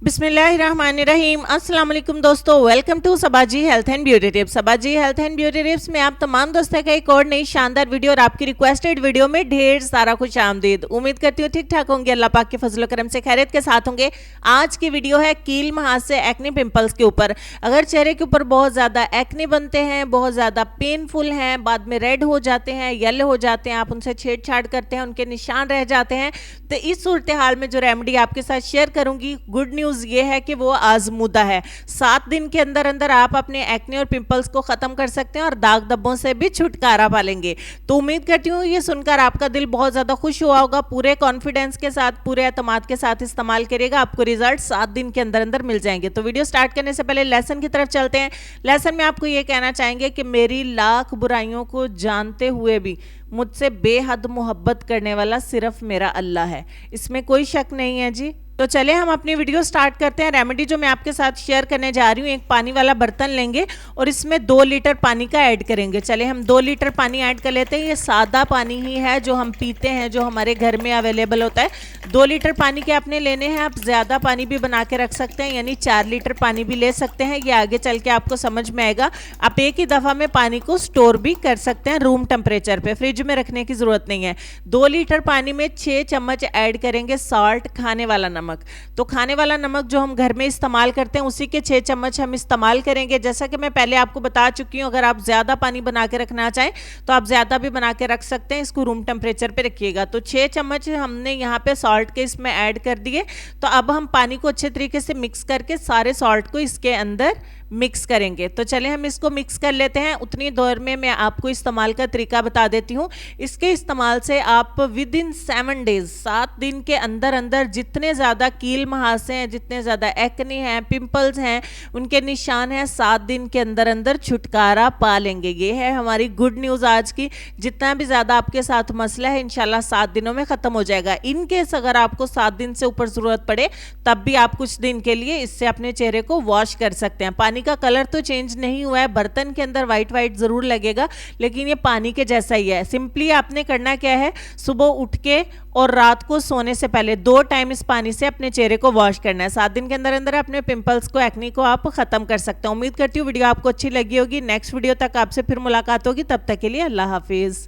बिस्मिल्लाहिर्रहमानिर्रहीम। अस्सलाम वालेकुम दोस्तों, welcome to Sabaji health and beauty tips. Sabaji health and beauty tips में आप तमाम दोस्तों का एक और नई शानदार वीडियो और आपकी रिक्वेस्टेड वीडियो में ढेर सारा खुश आमदीद। उम्मीद करती हूँ ठीक ठाक होंगे, अल्लाह पाक के फजल करम से खैरियत के साथ होंगे। आज की वीडियो है कील महासे एक्ने पिंपल्स के ऊपर। अगर चेहरे के ऊपर बहुत ज़्यादा एक्ने बनते हैं, बहुत ज़्यादा पेनफुल हैं, बाद में रेड हो जाते हैं, येलो हो जाते हैं, आप उनसे छेड़छाड़ करते हैं, उनके निशान रह जाते हैं, तो इस सूरत हाल में जो रेमेडी आपके साथ शेयर करूंगी, गुड न्यूज़ ये है कि वो आजमूदा है। 7 दिन के अंदर अंदर आप अपने एक्ने और पिंपल्स को खत्म कर सकते हैं और दाग धब्बों से भी छुटकारा पा लेंगे। तो उम्मीद करती हूँ ये सुनकर आपका दिल बहुत ज़्यादा खुश हुआ होगा। पूरे कॉन्फिडेंस के साथ, पूरे एतमाद के साथ इस्तेमाल करिएगा, आपको रिजल्ट 7 दिन के अंदर अंदर मिल जाएंगे। तो वीडियो स्टार्ट करने से पहले लेसन की तरफ चलते हैं। लेसन में आपको ये कहना चाहेंगे कि मेरी लाख बुराइयों को जानते हुए भी मुझसे बेहद मोहब्बत करने वाला सिर्फ मेरा अल्लाह है, इसमें कोई शक नहीं है जी। तो चले हम अपनी वीडियो स्टार्ट करते हैं। रेमेडी जो मैं आपके साथ शेयर करने जा रही हूँ, एक पानी वाला बर्तन लेंगे और इसमें 2 लीटर पानी का ऐड करेंगे। चले हम 2 लीटर पानी ऐड कर लेते हैं। ये सादा पानी ही है जो हम पीते हैं, जो हमारे घर में अवेलेबल होता है। 2 लीटर पानी के आपने लेने हैं। आप ज़्यादा पानी भी बना के रख सकते हैं, यानी 4 लीटर पानी भी ले सकते हैं। ये आगे चल के आपको समझ में आएगा। आप एक ही दफ़ा में पानी को स्टोर भी कर सकते हैं रूम टेम्परेचर पे, फ्रिज में रखने की ज़रूरत नहीं है। 2 लीटर पानी में 6 चम्मच ऐड करेंगे सॉल्ट, खाने वाला नमक। तो खाने वाला नमक जो हम घर में इस्तेमाल करते हैं उसी के 6 चम्मच हम इस्तेमाल करेंगे। जैसा कि मैं पहले आपको बता चुकी हूँ, अगर आप ज़्यादा पानी बना के रखना चाहें तो आप ज़्यादा भी बना के रख सकते हैं। इसको रूम टेम्परेचर पे रखिएगा। तो 6 चम्मच हमने यहाँ पे सॉल्ट के इसमें ऐड कर दिए। तो अब हम पानी को अच्छे तरीके से मिक्स करके सारे सॉल्ट को इसके अंदर मिक्स करेंगे। तो चले हम इसको मिक्स कर लेते हैं। उतनी देर में मैं आपको इस्तेमाल का तरीका बता देती हूँ। इसके इस्तेमाल से आप विद इन 7 डेज, 7 दिन के अंदर अंदर जितने ज़्यादा कील महासे हैं, जितने ज़्यादा एक्ने हैं, पिंपल्स हैं, उनके निशान हैं, 7 दिन के अंदर अंदर छुटकारा पा लेंगे। ये है हमारी गुड न्यूज़ आज की। जितना भी ज़्यादा आपके साथ मसला है इंशाल्लाह 7 दिनों में ख़त्म हो जाएगा। इन केस अगर आपको 7 दिन से ऊपर ज़रूरत पड़े तब भी आप कुछ दिन के लिए इससे अपने चेहरे को वॉश कर सकते हैं। पानी का कलर तो चेंज नहीं हुआ है, बर्तन के अंदर वाइट वाइट जरूर लगेगा, लेकिन ये पानी के जैसा ही है। सिंपली आपने करना क्या है, सुबह उठ के और रात को सोने से पहले 2 टाइम इस पानी से अपने चेहरे को वॉश करना है। 7 दिन के अंदर अंदर अपने पिंपल्स को, एक्ने को आप खत्म कर सकते हैं। उम्मीद करती हूँ वीडियो आपको अच्छी लगी होगी। नेक्स्ट वीडियो तक आपसे फिर मुलाकात होगी, तब तक के लिए अल्लाह हाफिज।